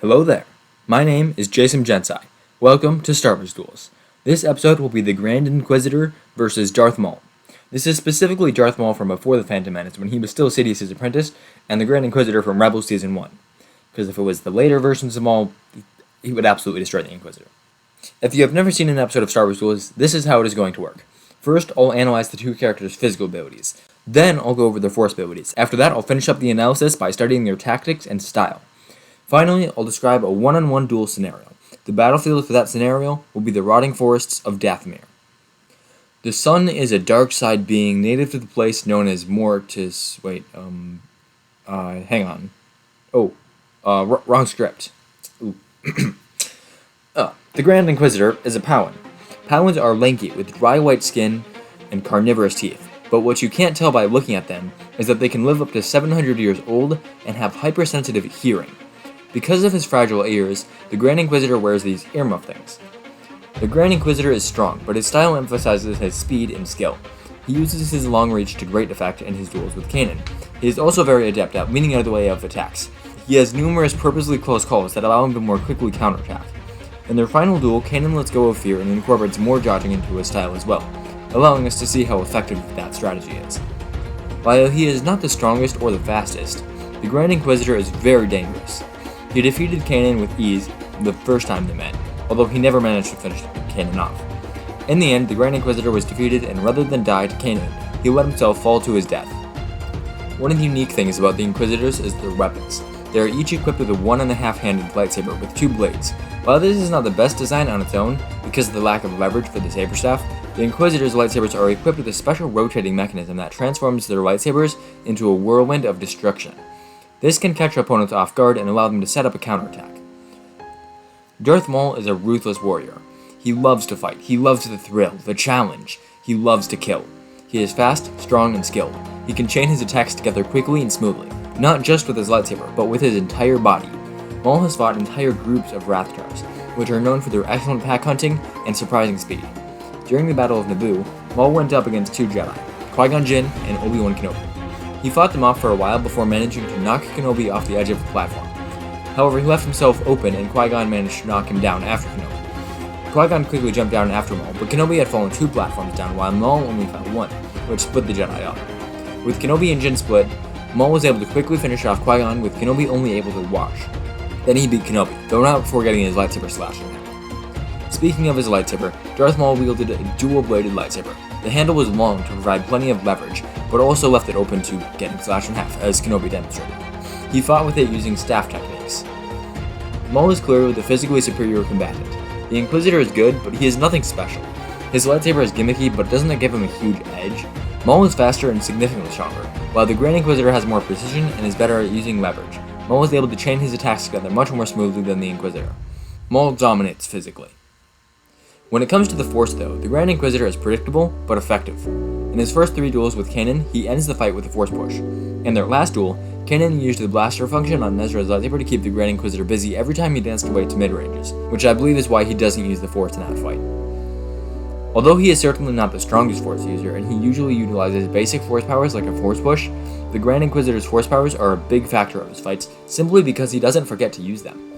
Hello there, my name is Jasom Jensai. Welcome to Star Wars Duels. This episode will be the Grand Inquisitor versus Darth Maul. This is specifically Darth Maul from before the Phantom Menace when he was still Sidious's apprentice, and the Grand Inquisitor from Rebels Season 1. Because if it was the later versions of Maul, he would absolutely destroy the Inquisitor. If you have never seen an episode of Star Wars Duels, this is how it is going to work. First, I'll analyze the two characters' physical abilities. Then, I'll go over their force abilities. After that, I'll finish up the analysis by studying their tactics and style. Finally, I'll describe a one-on-one duel scenario. The battlefield for that scenario will be the rotting forests of Dathomir. The sun is a dark side being native to the place known as Mortis. Hang on. Wrong script. Ooh. The Grand Inquisitor is a Pau'an. Pau'ans are lanky with dry white skin and carnivorous teeth, but what you can't tell by looking at them is that they can live up to 700 years old and have hypersensitive hearing. Because of his fragile ears, the Grand Inquisitor wears these earmuff things. The Grand Inquisitor is strong, but his style emphasizes his speed and skill. He uses his long reach to great effect in his duels with Canon. He is also very adept at weaning out of the way of attacks. He has numerous purposely close calls that allow him to more quickly counterattack. In their final duel, Canon lets go of fear and incorporates more dodging into his style as well, allowing us to see how effective that strategy is. While he is not the strongest or the fastest, the Grand Inquisitor is very dangerous. He defeated Canon with ease the first time they met, although he never managed to finish Canon off. In the end, the Grand Inquisitor was defeated, and rather than die to Canon, he let himself fall to his death. One of the unique things about the Inquisitors is their weapons. They are each equipped with a 1.5-handed lightsaber with 2 blades. While this is not the best design on its own, because of the lack of leverage for the saber staff, the Inquisitor's lightsabers are equipped with a special rotating mechanism that transforms their lightsabers into a whirlwind of destruction. This can catch opponents off guard and allow them to set up a counterattack. Darth Maul is a ruthless warrior. He loves to fight. He loves the thrill, the challenge. He loves to kill. He is fast, strong, and skilled. He can chain his attacks together quickly and smoothly, not just with his lightsaber, but with his entire body. Maul has fought entire groups of Rathtars, which are known for their excellent pack hunting and surprising speed. During the Battle of Naboo, Maul went up against 2 Jedi, Qui-Gon Jinn and Obi-Wan Kenobi. He fought them off for a while before managing to knock Kenobi off the edge of the platform. However, he left himself open and Qui-Gon managed to knock him down after Kenobi. Qui-Gon quickly jumped down after Maul, but Kenobi had fallen 2 platforms down while Maul only fell 1, which split the Jedi up. With Kenobi and Jinn split, Maul was able to quickly finish off Qui-Gon with Kenobi only able to watch. Then he beat Kenobi, though not before getting his lightsaber slashed in half. Speaking of his lightsaber, Darth Maul wielded a dual-bladed lightsaber. The handle was long to provide plenty of leverage, but also left it open to getting slashed in half, as Kenobi demonstrated. He fought with it using staff techniques. Maul is clearly the physically superior combatant. The Inquisitor is good, but he is nothing special. His lightsaber is gimmicky, but doesn't give him a huge edge. Maul is faster and significantly stronger, while the Grand Inquisitor has more precision and is better at using leverage. Maul is able to chain his attacks together much more smoothly than the Inquisitor. Maul dominates physically. When it comes to the Force though, the Grand Inquisitor is predictable, but effective. In his first 3 duels with Canon, he ends the fight with a Force push. In their last duel, Canon used the blaster function on Ezra's lightsaber to keep the Grand Inquisitor busy every time he danced away to mid-ranges, which I believe is why he doesn't use the Force in that fight. Although he is certainly not the strongest Force user, and he usually utilizes basic Force powers like a Force push, the Grand Inquisitor's Force powers are a big factor of his fights, simply because he doesn't forget to use them.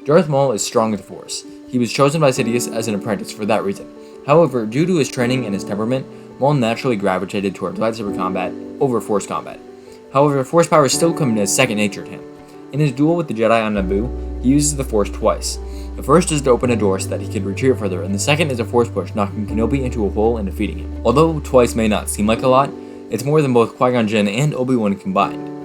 Darth Maul is strong with the Force. He was chosen by Sidious as an apprentice for that reason. However, due to his training and his temperament, Maul naturally gravitated towards lightsaber combat over Force combat. However, Force powers still come as second nature to him. In his duel with the Jedi on Naboo, he uses the Force twice. The first is to open a door so that he could retreat further, and the second is a Force push, knocking Kenobi into a hole and defeating him. Although twice may not seem like a lot, it's more than both Qui-Gon Jinn and Obi-Wan combined.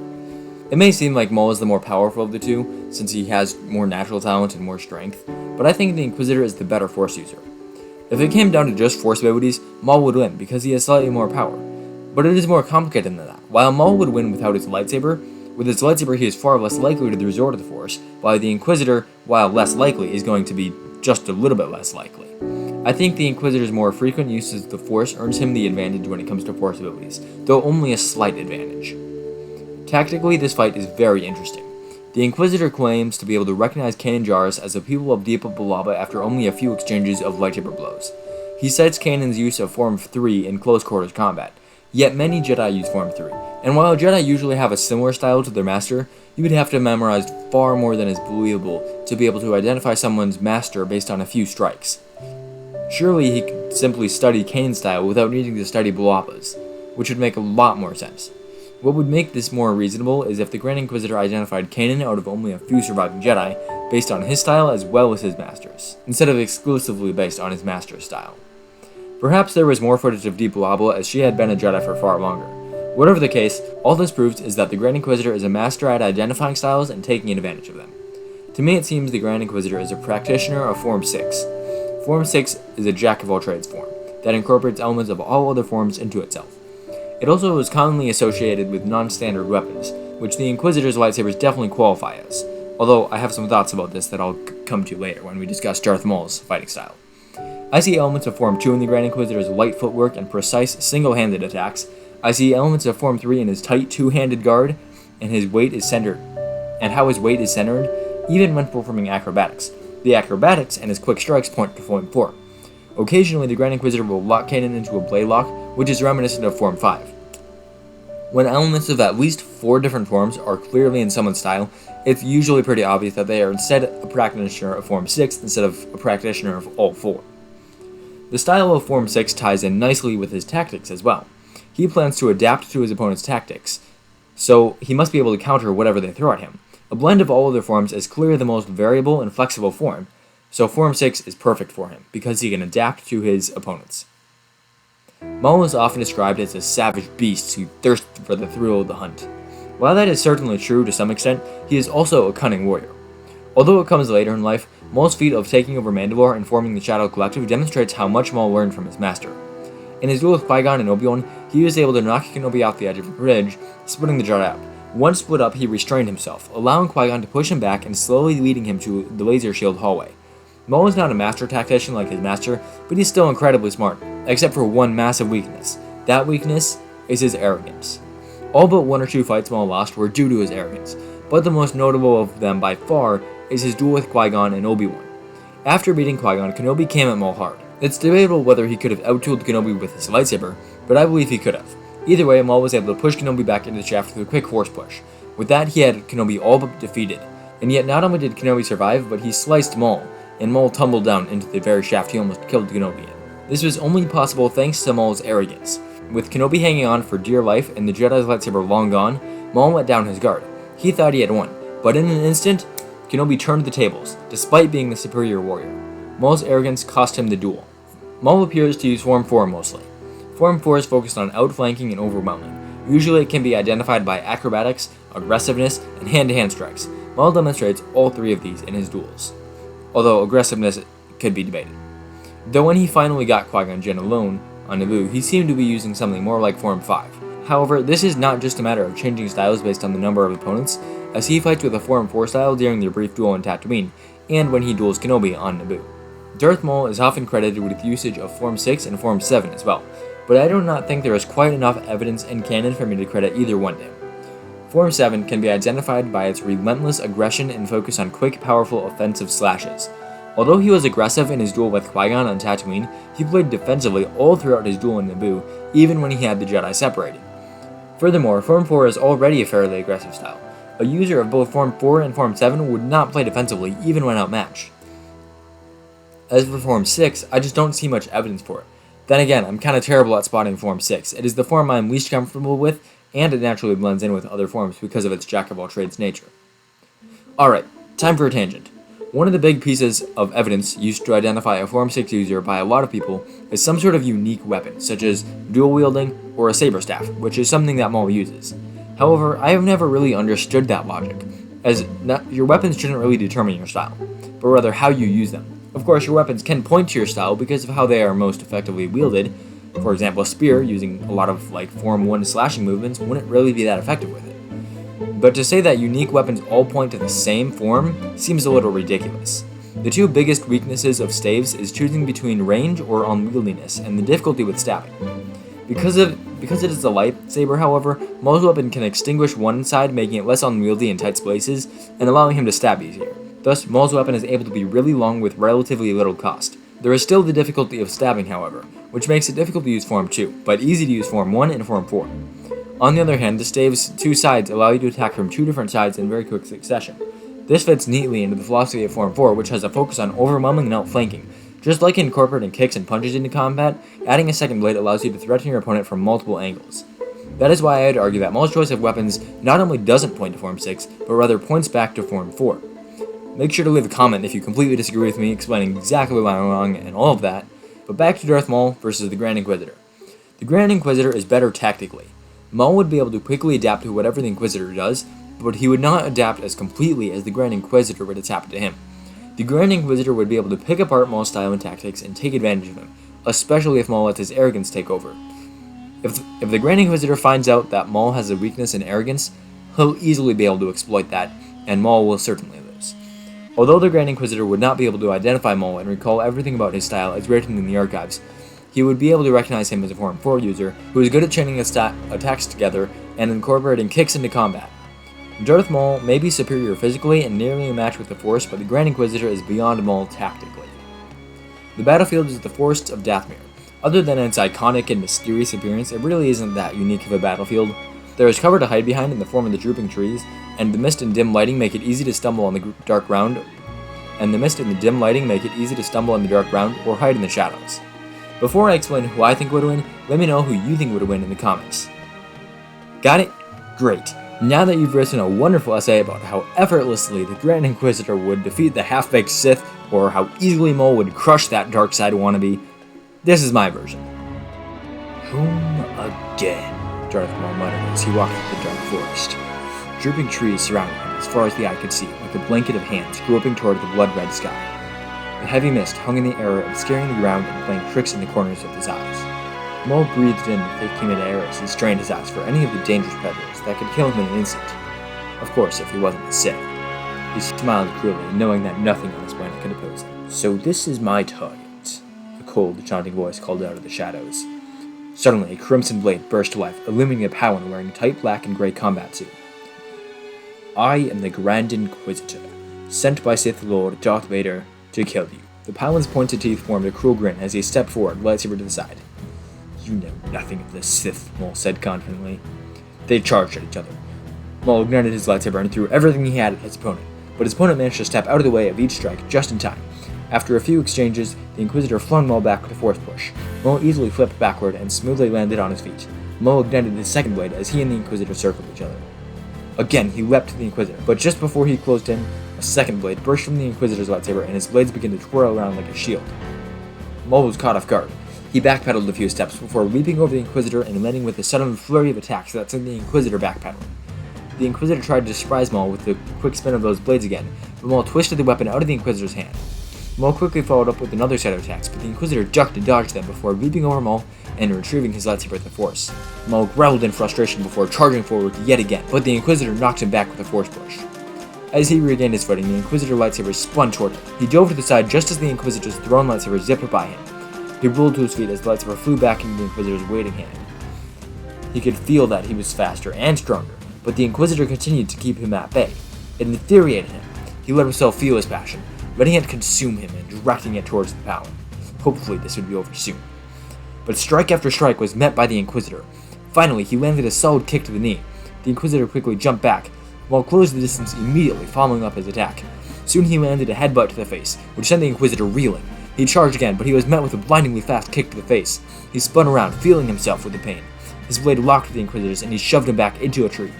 It may seem like Maul is the more powerful of the two, since he has more natural talent and more strength, but I think the Inquisitor is the better Force user. If it came down to just Force abilities, Maul would win because he has slightly more power. But it is more complicated than that. While Maul would win without his lightsaber, with his lightsaber he is far less likely to resort to the Force, while the Inquisitor, while less likely, is going to be just a little bit less likely. I think the Inquisitor's more frequent use of the Force earns him the advantage when it comes to Force abilities, though only a slight advantage. Tactically, this fight is very interesting. The Inquisitor claims to be able to recognize Canon jars as the people of Deep Balaba after only a few exchanges of lightsaber blows. He cites Canon's use of Form 3 in close quarters combat. Yet many Jedi use Form 3, and while Jedi usually have a similar style to their master, you would have to have memorized far more than is believable to be able to identify someone's master based on a few strikes. Surely he could simply study Canon's style without needing to study Bulappa's, which would make a lot more sense. What would make this more reasonable is if the Grand Inquisitor identified Canon out of only a few surviving Jedi based on his style as well as his master's, instead of exclusively based on his master's style. Perhaps there was more footage of Deep Bulappa as she had been a Jedi for far longer. Whatever the case, all this proves is that the Grand Inquisitor is a master at identifying styles and taking advantage of them. To me it seems the Grand Inquisitor is a practitioner of Form 6. Form 6 is a jack-of-all-trades form that incorporates elements of all other forms into itself. It also is commonly associated with non-standard weapons, which the Inquisitor's lightsabers definitely qualify as, although I have some thoughts about this that I'll come to later when we discuss Darth Maul's fighting style. I see elements of Form 2 in the Grand Inquisitor's light footwork and precise, single-handed attacks. I see elements of Form 3 in his tight two-handed guard, and how his weight is centered, even when performing acrobatics. The acrobatics and his quick strikes point to Form 4. Occasionally, the Grand Inquisitor will lock Canon into a blade lock, which is reminiscent of Form 5. When elements of at least 4 different forms are clearly in someone's style, it's usually pretty obvious that they are instead a practitioner of Form 6 instead of a practitioner of all 4. The style of Form 6 ties in nicely with his tactics as well. He plans to adapt to his opponent's tactics, so he must be able to counter whatever they throw at him. A blend of all other forms is clearly the most variable and flexible form, so Form 6 is perfect for him, because he can adapt to his opponents. Maul is often described as a savage beast who thirsts for the thrill of the hunt. While that is certainly true to some extent, he is also a cunning warrior. Although it comes later in life, Maul's feat of taking over Mandalore and forming the Shadow Collective demonstrates how much Maul learned from his master. In his duel with Qui-Gon and Obi-Wan, he was able to knock Kenobi off the edge of a bridge, splitting the Jedi up. Once split up, he restrained himself, allowing Qui-Gon to push him back and slowly leading him to the laser shield hallway. Maul is not a master tactician like his master, but he's still incredibly smart, except for one massive weakness. That weakness is his arrogance. All but 1 or 2 fights Maul lost were due to his arrogance, but the most notable of them by far is his duel with Qui-Gon and Obi-Wan. After beating Qui-Gon, Kenobi came at Maul hard. It's debatable whether he could have out-dueled Kenobi with his lightsaber, but I believe he could have. Either way, Maul was able to push Kenobi back into the shaft with a quick force push. With that, he had Kenobi all but defeated. And yet not only did Kenobi survive, but he sliced Maul, and Maul tumbled down into the very shaft he almost killed Kenobi in. This was only possible thanks to Maul's arrogance. With Kenobi hanging on for dear life and the Jedi's lightsaber long gone, Maul let down his guard. He thought he had won, but in an instant, Kenobi turned the tables, despite being the superior warrior. Maul's arrogance cost him the duel. Maul appears to use Form 4 mostly. Form 4 is focused on outflanking and overwhelming. Usually it can be identified by acrobatics, aggressiveness, and hand-to-hand strikes. Maul demonstrates all 3 of these in his duels, although aggressiveness could be debated. Though when he finally got Qui-Gon Jinn alone on Naboo, he seemed to be using something more like Form 5. However, this is not just a matter of changing styles based on the number of opponents, as he fights with a Form 4 style during their brief duel on Tatooine, and when he duels Kenobi on Naboo. Darth Maul is often credited with usage of Form 6 and Form 7 as well, but I do not think there is quite enough evidence in canon for me to credit either one to him. Form 7 can be identified by its relentless aggression and focus on quick, powerful offensive slashes. Although he was aggressive in his duel with Qui-Gon on Tatooine, he played defensively all throughout his duel in Naboo, even when he had the Jedi separated. Furthermore, Form 4 is already a fairly aggressive style. A user of both Form 4 and Form 7 would not play defensively, even when outmatched. As for Form 6, I just don't see much evidence for it. Then again, I'm kinda terrible at spotting Form 6. It is the form I'm least comfortable with, and it naturally blends in with other forms because of its jack-of-all-trades nature. Alright, time for a tangent. One of the big pieces of evidence used to identify a Form 6 user by a lot of people is some sort of unique weapon, such as dual wielding or a saber staff, which is something that Maul uses. However, I have never really understood that logic, as your weapons shouldn't really determine your style, but rather how you use them. Of course, your weapons can point to your style because of how they are most effectively wielded. For example, a spear, using a lot of Form 1 slashing movements, wouldn't really be that effective with it. But to say that unique weapons all point to the same form seems a little ridiculous. The 2 biggest weaknesses of staves is choosing between range or unwieldiness, and the difficulty with stabbing. Because it is a lightsaber, however, Maul's weapon can extinguish one side, making it less unwieldy in tight spaces, and allowing him to stab easier. Thus, Maul's weapon is able to be really long with relatively little cost. There is still the difficulty of stabbing, however, which makes it difficult to use Form 2, but easy to use Form 1 and Form 4. On the other hand, the stave's two sides allow you to attack from two different sides in very quick succession. This fits neatly into the philosophy of Form 4, which has a focus on overwhelming and outflanking. Just like incorporating kicks and punches into combat, adding a second blade allows you to threaten your opponent from multiple angles. That is why I'd argue that Maul's choice of weapons not only doesn't point to Form 6, but rather points back to Form 4. Make sure to leave a comment if you completely disagree with me, explaining exactly why I'm wrong and all of that. But back to Darth Maul versus the Grand Inquisitor. The Grand Inquisitor is better tactically. Maul would be able to quickly adapt to whatever the Inquisitor does, but he would not adapt as completely as the Grand Inquisitor would adapt to him. The Grand Inquisitor would be able to pick apart Maul's style and tactics and take advantage of him, especially if Maul lets his arrogance take over. If the Grand Inquisitor finds out that Maul has a weakness in arrogance, he'll easily be able to exploit that, and Maul will certainly lose. Although the Grand Inquisitor would not be able to identify Maul and recall everything about his style as written in the archives, he would be able to recognize him as a Form 4 user who is good at chaining attacks together and incorporating kicks into combat. Darth Maul may be superior physically and nearly a match with the Force, but the Grand Inquisitor is beyond Maul tactically. The battlefield is the Forests of Dathomir. Other than its iconic and mysterious appearance, it really isn't that unique of a battlefield. There is cover to hide behind in the form of the drooping trees, and the mist and dim lighting make it easy to stumble on the dark ground, or hide in the shadows. Before I explain who I think would win, let me know who you think would win in the comments. Got it? Great. Now that you've written a wonderful essay about how effortlessly the Grand Inquisitor would defeat the half-baked Sith, or how easily Maul would crush that dark side wannabe, this is my version. Home again, Darth Maul muttered as he walked through the dark forest. Drooping trees surrounded him as far as the eye could see, like a blanket of hands groping toward the blood-red sky. The heavy mist hung in the air, obscuring the ground and playing tricks in the corners of his eyes. Maul breathed in the thick humid air as he strained his eyes for any of the dangerous predators that could kill him in an instant. Of course, if he wasn't a Sith. He smiled cruelly, knowing that nothing on this planet could oppose him. So this is my target, a cold, chanting voice called out of the shadows. Suddenly, a crimson blade burst to life, illuminating a Pau'an wearing a tight black and gray combat suit. I am the Grand Inquisitor, sent by Sith Lord Darth Vader to kill you. The Pau'an's pointed teeth formed a cruel grin as he stepped forward, lightsaber to the side. You know nothing of the Sith, Maul said confidently. They charged at each other. Maul ignited his lightsaber and threw everything he had at his opponent, but his opponent managed to step out of the way of each strike just in time. After a few exchanges, the Inquisitor flung Maul back with a force push. Maul easily flipped backward and smoothly landed on his feet. Maul ignited his second blade as he and the Inquisitor circled each other. Again, he leapt to the Inquisitor, but just before he closed in, a second blade burst from the Inquisitor's lightsaber and his blades began to twirl around like a shield. Maul was caught off guard. He backpedaled a few steps before leaping over the Inquisitor and landing with a sudden flurry of attacks that sent the Inquisitor backpedaling. The Inquisitor tried to surprise Maul with the quick spin of those blades again, but Maul twisted the weapon out of the Inquisitor's hand. Maul quickly followed up with another set of attacks, but the Inquisitor ducked and dodged them before leaping over Maul and retrieving his lightsaber with the Force. Maul growled in frustration before charging forward yet again, but the Inquisitor knocked him back with a Force push. As he regained his footing, the Inquisitor lightsaber spun toward him. He dove to the side just as the Inquisitor's thrown lightsaber zipped by him. He rolled to his feet as the lightsaber flew back into the Inquisitor's waiting hand. He could feel that he was faster and stronger, but the Inquisitor continued to keep him at bay. It infuriated him. He let himself feel his passion, letting it consume him and directing it towards the Pau'an. Hopefully this would be over soon. But strike after strike was met by the Inquisitor. Finally, he landed a solid kick to the knee. The Inquisitor quickly jumped back, while closed the distance immediately following up his attack. Soon he landed a headbutt to the face, which sent the Inquisitor reeling. He charged again, but he was met with a blindingly fast kick to the face. He spun around, feeling himself with the pain. His blade locked with the Inquisitor's, and he shoved him back into a tree.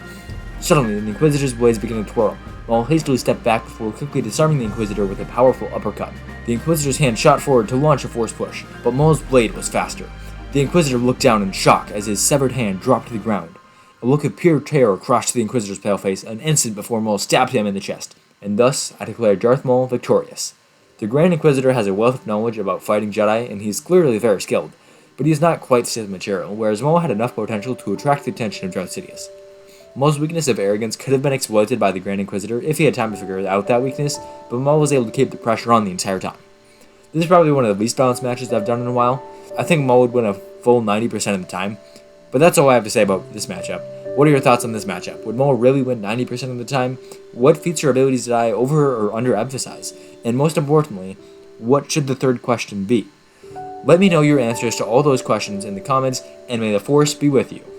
Suddenly, the Inquisitor's blades began to twirl. Maul hastily stepped back before quickly disarming the Inquisitor with a powerful uppercut. The Inquisitor's hand shot forward to launch a force push, but Maul's blade was faster. The Inquisitor looked down in shock as his severed hand dropped to the ground. A look of pure terror crossed the Inquisitor's pale face an instant before Maul stabbed him in the chest, and thus I declare Darth Maul victorious. The Grand Inquisitor has a wealth of knowledge about fighting Jedi, and he is clearly very skilled, but he is not quite Sith material, whereas Maul had enough potential to attract the attention of Darth Sidious. Maul's weakness of arrogance could have been exploited by the Grand Inquisitor if he had time to figure out that weakness, but Maul was able to keep the pressure on the entire time. This is probably one of the least balanced matches I've done in a while. I think Maul would win a full 90% of the time, but that's all I have to say about this matchup. What are your thoughts on this matchup? Would Maul really win 90% of the time? What feats or abilities did I over or underemphasize? And most importantly, what should the third question be? Let me know your answers to all those questions in the comments, and may the Force be with you.